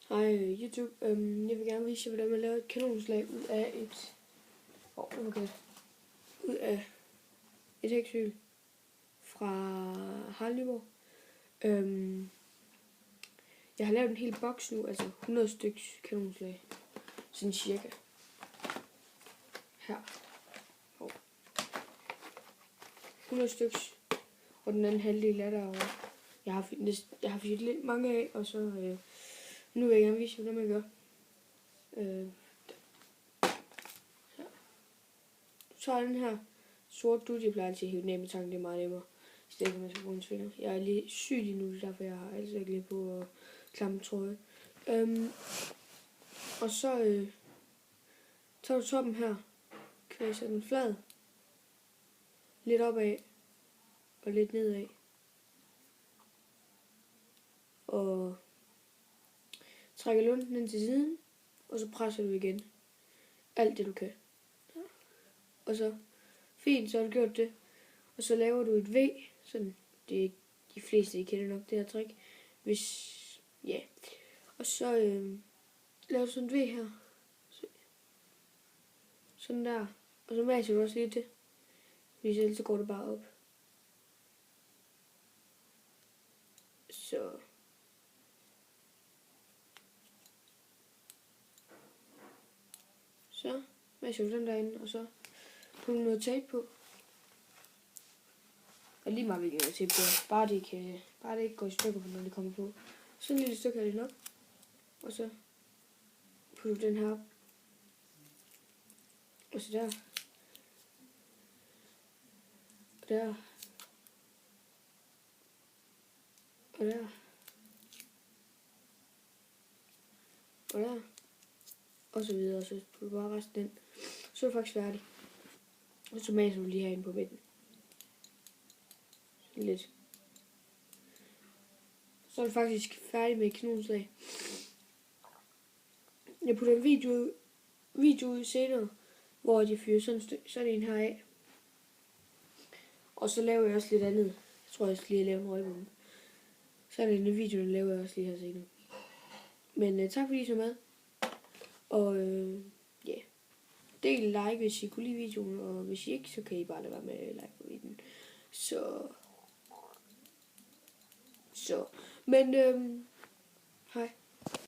Hej YouTube. Jeg vil gerne vise jer, hvordan man laver et kanonslag ud af et hæksyl fra Harleyborg. Jeg har lavet en hel boks nu, altså 100 stykker kanonslag. Sådan cirka. Her. 100 stykker. Og den anden halvdel er derovre. Jeg har fået lidt mange af, og så nu vil jeg gerne vise jer, hvordan man gør. Så er den her sort dut, jeg plejer til at hive den af med tanken, det er meget nemmere. I stedet for, at man skal bruge en svinger. Jeg er lidt syg lige nu, derfor jeg har altså ikke lige på klamme trøje. Og så tager du toppen her, kvæser den flad, lidt opad og lidt nedad. Og trækker lunden ind til siden, og så presser du igen. Alt det du kan. Og så, fint, så har du gjort det. Og så laver du et V, sådan, det er de fleste, I kender nok det her trick. Og så laver du sådan et V her. Sådan der. Og så maser du også lige det. Hvis ellers så går det bare op. Så maser du den derinde, og så putter du noget tape på. Og lige meget hvilken tape på. Bare det ikke går i stykker, når det kommer på. Sådan en lille stykke er det nok. Og så putter du den her op. Og så der. Og der. Og der. Og der. Og så videre. Og så putter du bare resten den. Så er du faktisk færdig. Og så maser du lige herinde på midten. Lidt. Så er du faktisk færdig med et kanonslag. Jeg putter en video ud senere, hvor de fyrer sådan en her af. Og så laver jeg også lidt andet. Jeg tror, jeg skal lige lave en røgbombe. Så er det en video, den laver jeg også lige her senere. Men tak fordi I så med. Og del like, hvis I kunne lide videoen. Og hvis I ikke, så kan I bare lade være med at like på videoen. Men hej.